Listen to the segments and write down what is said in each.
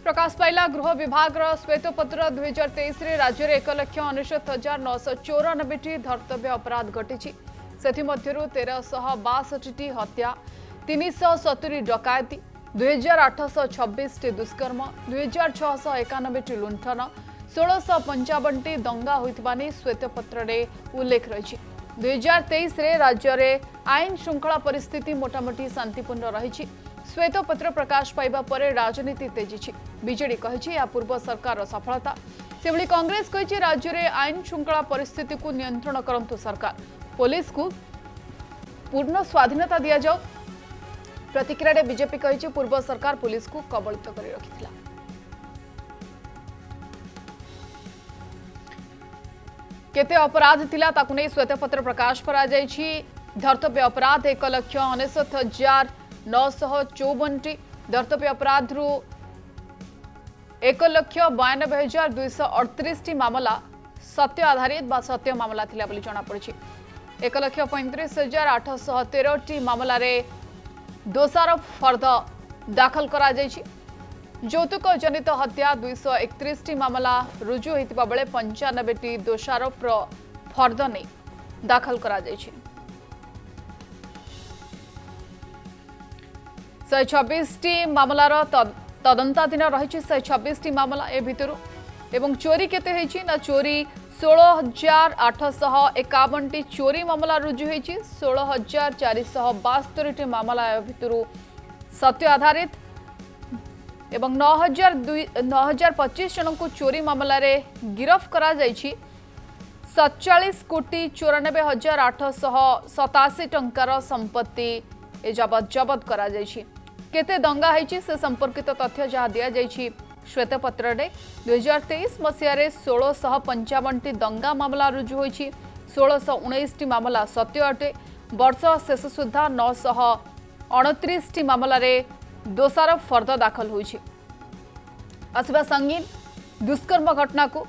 प्रकाश पाइला गृह विभाग श्वेतपत्र 2023 रे राज्य में 1,69,994 धर्तव्य अपराध घटी से 1362 हत्या 370 डकायती 2,826 दुष्कर्म 2,691 लुंठन 1,655 दंगा होता श्वेतपत्र में उल्लेख रही 2023 रे राज्य में आईन श्रृंखला परिस्थिति मोटामोटी शांतिपूर्ण रही श्वेतपत्र प्रकाश पाइबा परे राजनीति तेजी बीजेडी कही पूर्व सरकार सफलता से कांग्रेस कही राज्य में आईन श्रृंखला परिस्थिति को नियंत्रण करंतु सरकार पुलिस को पूर्ण स्वाधीनता दि जाओ प्रतिक्रिया बीजेपी कही पूर्व सरकार पुलिस को कबलित कर रखिथिला। केते अपराध थिला ताकु नै श्वेतपत्र प्रकाश करा जायछि धर्तव्य अपराध 1,69,954 धर्तव्य अपराध रु 1,92,238 मामला सत्य आधारित बा सत्य मामला थिला बोली जଣା पड़छि 1,35,813 मामला रे दोषारोप फर्द दाखल करा जायछि যৌতুক জনিত হত্যা 231 মামলা রুজু হইতিবা বেলে 95টি দোষারোপ ফর্দ নেই দাখল করা যাইছে 126টি মামলার তদন্তাধীন রয়েছে 126টি মামলা এ ভিতরু এবং চোরি কেতে হয়েছি না চোরি 16,851টি চোরি মামলা রুজু হয়েছি 16,472টি মামলা এ ভিতরু সত্য আধারিত एवं 9,025 जन को चोरी मामला रे गिरफ करा जायछि 47 कोटी 94,887 टंकार संपत्ति ए जबत करा जायछि केते दंगा होइछि से संपर्कित तथ्य जहा दिया जायछि श्वेतपत्र रे 2023 मसिया रे 1655 दंगा मामला रुजु होइछि 1619 टी मामला सत्य अटे वर्ष शेष सुधा 929 टी मामला रे दोषारोप फर्द दाखल होइछि आसवा संगीन दुष्कर्म घटना को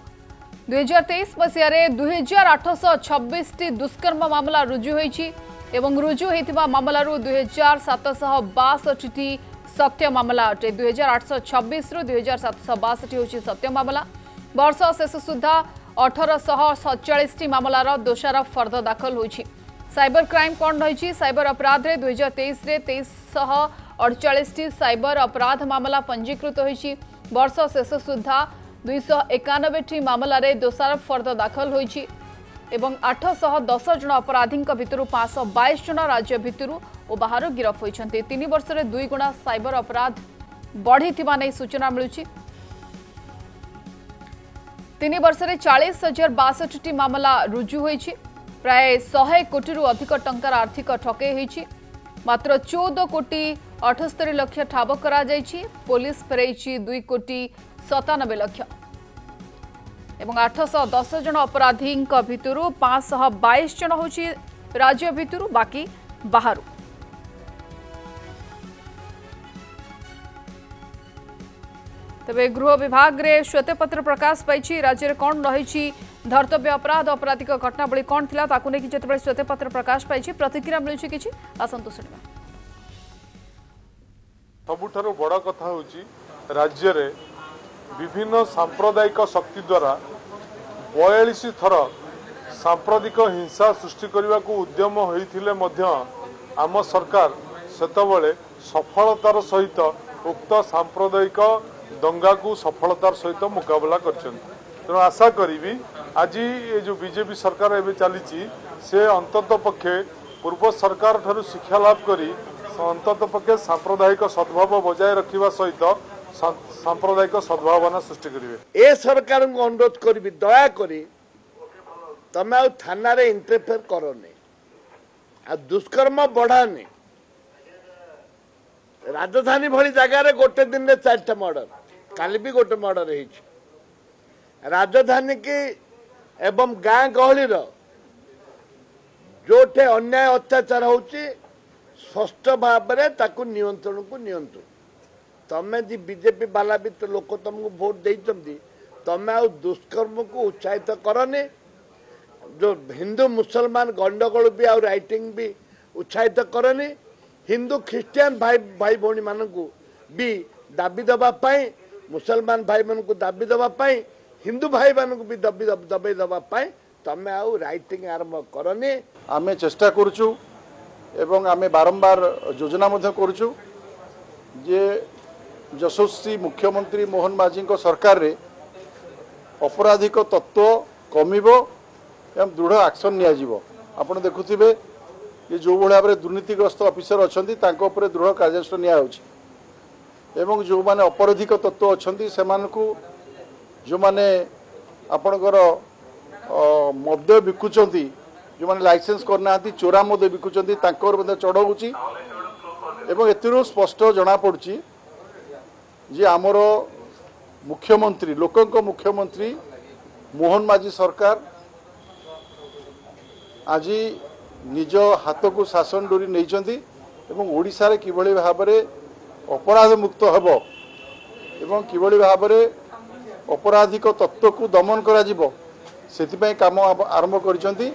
2023 मसिया रे 2,826 टी दुष्कर्म मामला रुजु होइछि एवं रुजु हेतिबा मामला रु 2,762 टी सत्य मामला अटे 2,826 रु 2,762 होछि सत्य मामला वर्ष शेष सुधा 1,847 टी मामलार दोषारोप फर्द दाखल होइछि साइबर क्राइम कोन रहिछि साइबर अपराध रे 2023 रे 2348 साइबर अपराध मामला पंजीकृत होइछि वर्ष शेष सुधा 291 मामला रे दोषारोप फर्द दाखल होइछि एवं 810 जन अपराधी भितर 522 जन राज्य भितर और बाहर गिरफ होइछन्ते 3 वर्ष रे 2 गुणा साइबर अपराध बढ़ी थिबा नै सूचना मिलुछि 3 वर्ष रे 40,062 टी मामला रुजु होइछि प्राय 100 कोटी रु अधिक टंकार आर्थिक ठके होइछि मात्र 14 कोटी 78 लक्ष ठाब करा जायछि पुलिस फेरैछि 2 कोटी 97 लक्ष एवं 810 जन अपराधी भितर 522 जन होछि राज्य भितर बाकी बाहर तबे गृह विभाग रे श्वेतपत्र प्रकाश पाइछि राज्य रे कोन रहिछि धर्तव्य अपराध आपराधिक घटनावली कौन थिला ताकु नेकी जेतेबेले श्वेतपत्र प्रकाश पाइछि प्रतिक्रिया मिलुछि किछि आसंतु सुनिबा सबुठारु बड़ कथा होछि राज्य रे विभिन्न सांप्रदायिक शक्ति द्वारा 42 थर सांप्रदायिक हिंसा सृष्टि करने को उद्यम होइथिले मध्य आम सरकार सेतबेले सफलतार सहित उक्त सांप्रदायिक दंगा को सफलतार सहित मुकाबला करछन तेणु आशा करी आज ये जो बीजेपी सरकार एवं चली से अंतत पक्षे पूर्व सरकार ठारू शिक्षा लाभ करी अंतत पक्षे सांप्रदायिक सद्भाव बजाय रखा सहित सांप्रदायिक सद्भावना सृष्टि करेंगे ए सरकार को अनुरोध करी दया करी तमे आ थाना रे इंटरफेयर करनी आ दुष्कर्म बढ़ानी राजधानी भली जगार गोटे दिन में 4टा मर्डर काली भी गोटे मर्डर है राजधानी की एवं गाँ गहली जोटे अन्याय अत्याचार होची स्पष्ट भाव में ताकू नियंत्रण को नियंत्रण तमें जी बीजेपी बाला भी तो लोक तुमको भोट देते तमें आ दुष्कर्म को उत्साहित करनी जो हिंदू मुसलमान गंडगोल भी आ राइटिंग भी उत्साहित करनी हिंदू ख्रिस्टियान भाई भाई भौणी मानू भी दाबी दबापाई मुसलमान भाई मान को दाबी दवाई हिंदू भाई मान को भी दबाई दवाई तमें आउ राइटिंग आरंभ करनी। आम चेष्टा करुचु एवं आम बारंबार योजना करुचु जे यशस्वी मुख्यमंत्री मोहन माझी सरकार रे अपराधिक तत्व कमिबो एवं दृढ़ एक्शन नियाजिबो। आपण देखुथिबे ये जो भाया भाव दुर्नीतिग्रस्त अफिसर अच्छा दृढ़ कार्यानुष्ठान निया एवं जो माने अपराधिक तत्व अच्छा से जो माने आपणकर मद्य बिकुचंती जो माने लाइसेंस करना चोरा मद्य बिकुचंती चढ़ाऊँगी एवं एतिरो स्पष्ट जना पड़ुची जे आमर मुख्यमंत्री लोकंक मुख्यमंत्री मोहन माझी सरकार आज निज हाथ को शासन डोरी नहीं ओडिशा रे किभली भाव में अपराध मुक्त हेब एवं किभली भाव में अपराधिक तत्व को दमन करा जिवो सेति पई काम आरंभ करिसेंती।